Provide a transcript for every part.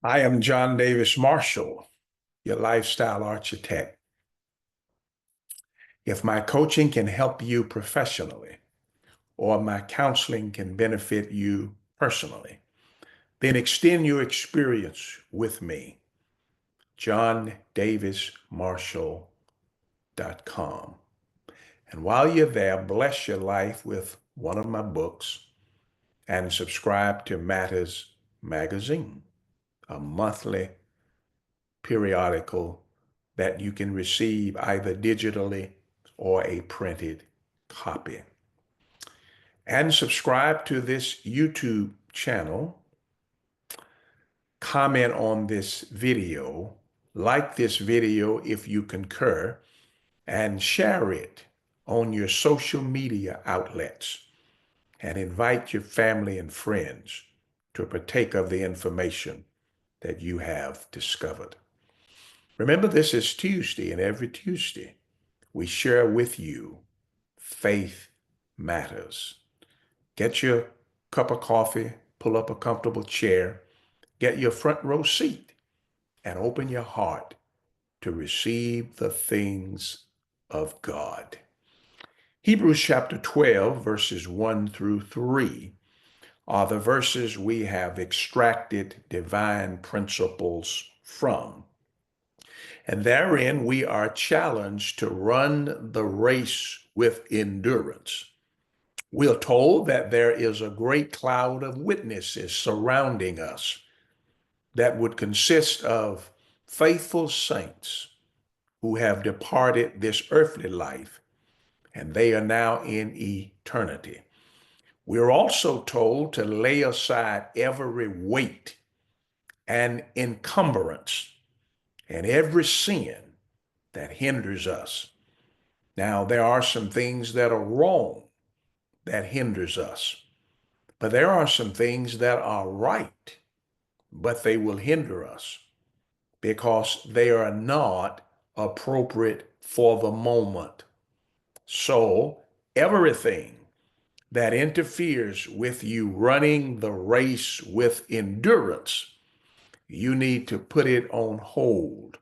I am John Davis Marshall, your lifestyle architect. If my coaching can help you professionally or my counseling can benefit you personally, then extend your experience with me. JohnDavisMarshall.com. And while you're there, bless your life with one of my books and subscribe to Matters Magazine, a monthly periodical that you can receive either digitally or a printed copy. And subscribe to this YouTube channel, comment on this video, like this video if you concur, and share it on your social media outlets, and invite your family and friends to partake of the information that you have discovered. Remember, this is Tuesday, and every Tuesday we share with you Faith Matters. Get your cup of coffee, pull up a comfortable chair, get your front row seat, and open your heart to receive the things of God. Hebrews chapter 12, verses 1 through 3 are the verses we have extracted divine principles from. And therein we are challenged to run the race with endurance. We are told that there is a great cloud of witnesses surrounding us that would consist of faithful saints who have departed this earthly life, and they are now in eternity. We are also told to lay aside every weight and encumbrance and every sin that hinders us. Now, there are some things that are wrong that hinders us, but there are some things that are right, but they will hinder us because they are not appropriate for the moment. So, everything that interferes with you running the race with endurance, you need to put it on hold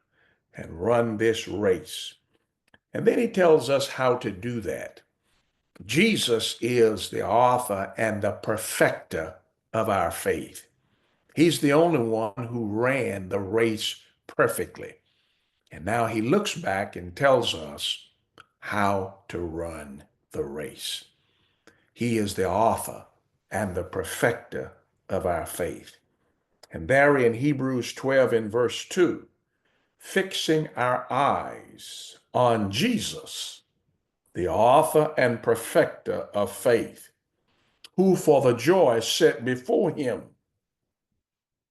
and run this race. And then he tells us how to do that. Jesus is the author and the perfecter of our faith. He's the only one who ran the race perfectly. And now he looks back and tells us how to run the race. He is the author and the perfecter of our faith. And there in Hebrews 12 in verse 2, fixing our eyes on Jesus, the author and perfecter of faith, who for the joy set before him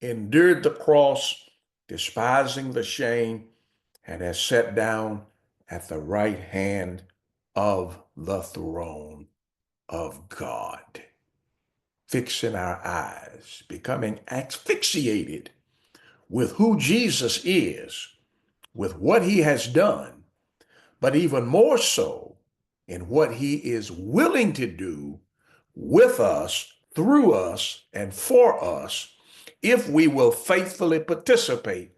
endured the cross, despising the shame, and has sat down at the right hand of the throne of God. Fixing our eyes, becoming asphyxiated with who Jesus is, with what he has done, but even more so in what he is willing to do with us, through us, and for us, if we will faithfully participate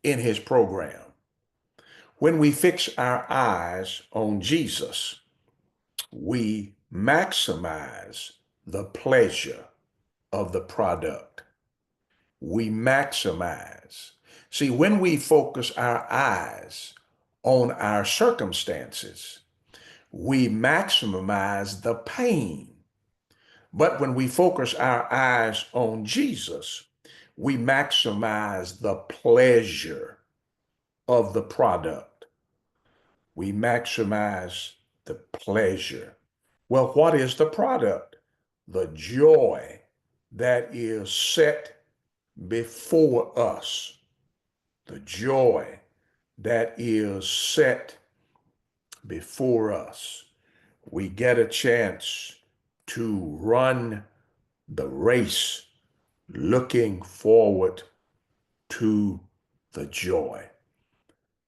in his program. When we fix our eyes on Jesus, we maximize the pleasure of the product. We maximize. See, when we focus our eyes on our circumstances, we maximize the pain. But when we focus our eyes on Jesus, we maximize the pleasure of the product. We maximize the pleasure. Well, what is the product? The joy that is set before us. The joy that is set before us. We get a chance to run the race looking forward to the joy.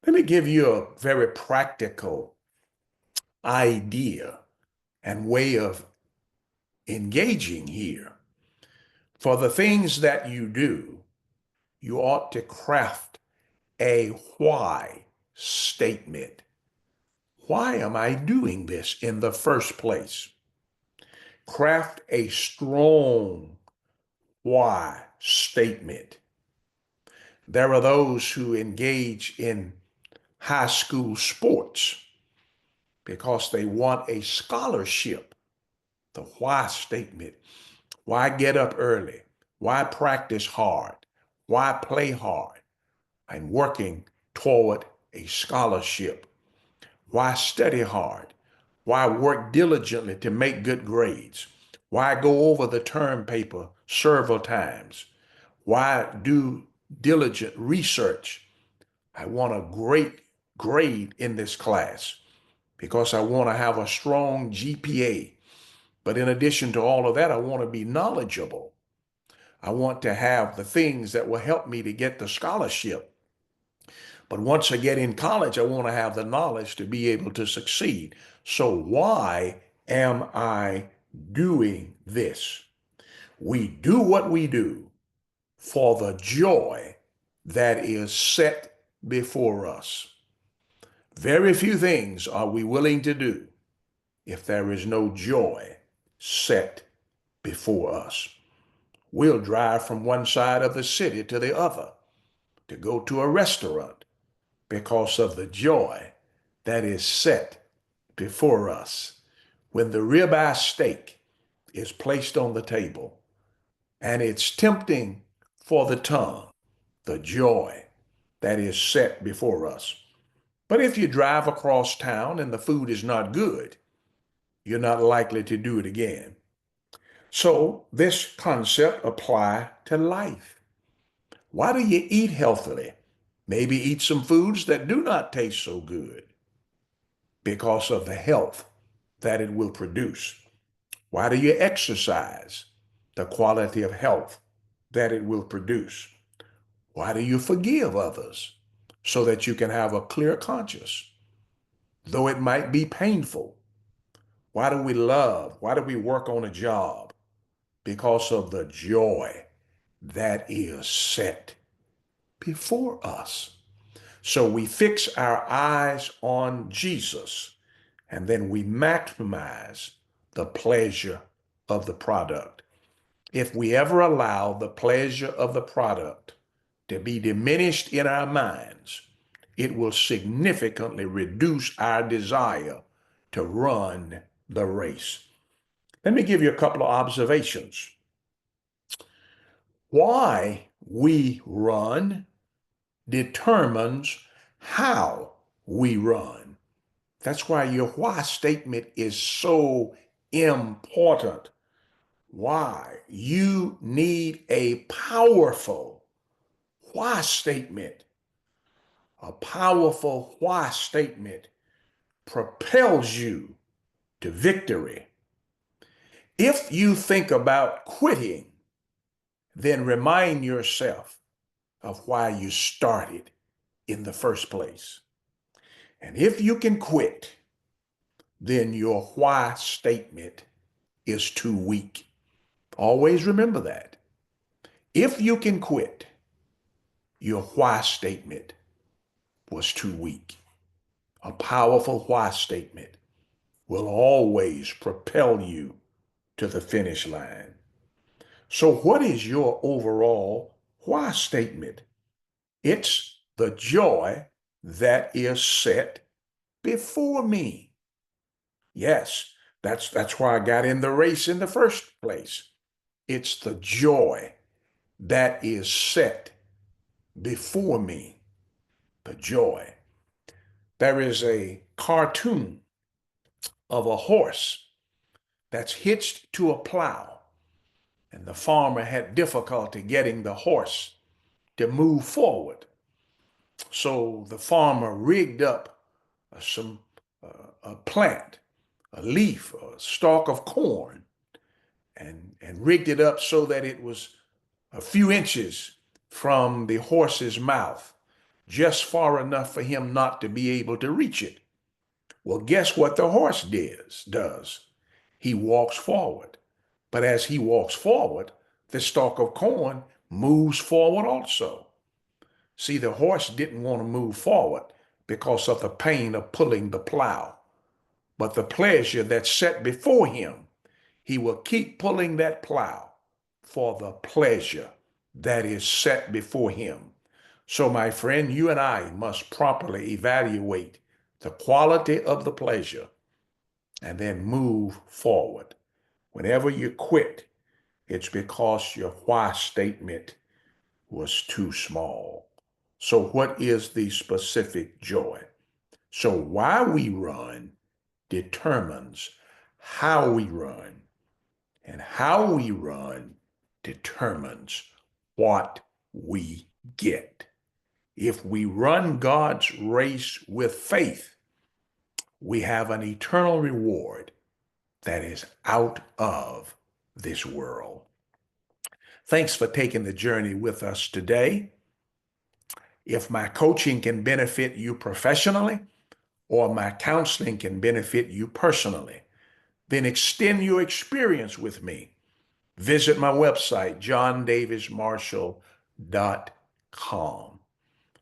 Let me give you a very practical idea and way of engaging here. For the things that you do, you ought to craft a why statement. Why am I doing this in the first place? Craft a strong why statement. There are those who engage in high school sports because they want a scholarship. The why statement. Why get up early? Why practice hard? Why play hard? I'm working toward a scholarship. Why study hard? Why work diligently to make good grades? Why go over the term paper several times? Why do diligent research? I want a great grade in this class because I want to have a strong GPA. But in addition to all of that, I want to be knowledgeable. I want to have the things that will help me to get the scholarship. But once I get in college, I want to have the knowledge to be able to succeed. So why am I doing this? We do what we do for the joy that is set before us. Very few things are we willing to do if there is no joy set before us. We'll drive from one side of the city to the other to go to a restaurant because of the joy that is set before us. When the ribeye steak is placed on the table and it's tempting for the tongue, the joy that is set before us. But if you drive across town and the food is not good, you're not likely to do it again. So this concept applies to life. Why do you eat healthily? Maybe eat some foods that do not taste so good because of the health that it will produce. Why do you exercise? The quality of health that it will produce. Why do you forgive others? So that you can have a clear conscience, though it might be painful. Why do we love? Why do we work on a job? Because of the joy that is set before us. So we fix our eyes on Jesus, and then we maximize the pleasure of the product. If we ever allow the pleasure of the product to be diminished in our minds, it will significantly reduce our desire to run the race. Let me give you a couple of observations. Why we run determines how we run. That's why your why statement is so important. Why? You need a powerful why statement. A powerful why statement propels you to victory. If you think about quitting, then remind yourself of why you started in the first place. And if you can quit, then your why statement is too weak. Always remember that. If you can quit, your why statement was too weak. A powerful why statement will always propel you to the finish line. So what is your overall why statement? It's the joy that is set before me. Yes, that's why I got in the race in the first place. It's the joy that is set before me. The joy. There is a cartoon of a horse that's hitched to a plow, and the farmer had difficulty getting the horse to move forward. So the farmer rigged up a plant, a leaf, a stalk of corn, and rigged it up so that it was a few inches from the horse's mouth, just far enough for him not to be able to reach it. Well, guess what the horse does? He walks forward. But as he walks forward, the stalk of corn moves forward also. See, the horse didn't want to move forward because of the pain of pulling the plow, but the pleasure that's set before him, he will keep pulling that plow for the pleasure that is set before him. So, my friend, you and I must properly evaluate the quality of the pleasure and then move forward. Whenever you quit, it's because your why statement was too small. So, what is the specific joy? So, why we run determines how we run, and how we run determines what we get. If we run God's race with faith, we have an eternal reward that is out of this world. Thanks for taking the journey with us today. If my coaching can benefit you professionally, or my counseling can benefit you personally, then extend your experience with me. Visit my website, johndavismarshall.com.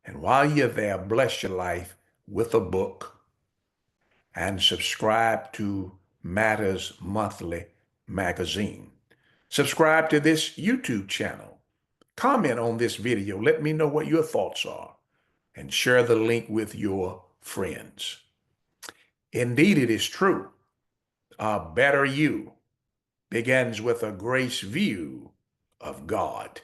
And while you're there, bless your life with a book and subscribe to Matters Monthly magazine. Subscribe to this YouTube channel. Comment on this video. Let me know what your thoughts are, and share the link with your friends. Indeed, it is true. A better you begins with a grace view of God.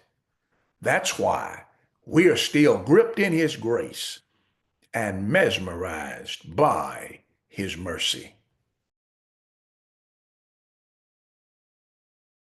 That's why we are still gripped in his grace and mesmerized by his mercy.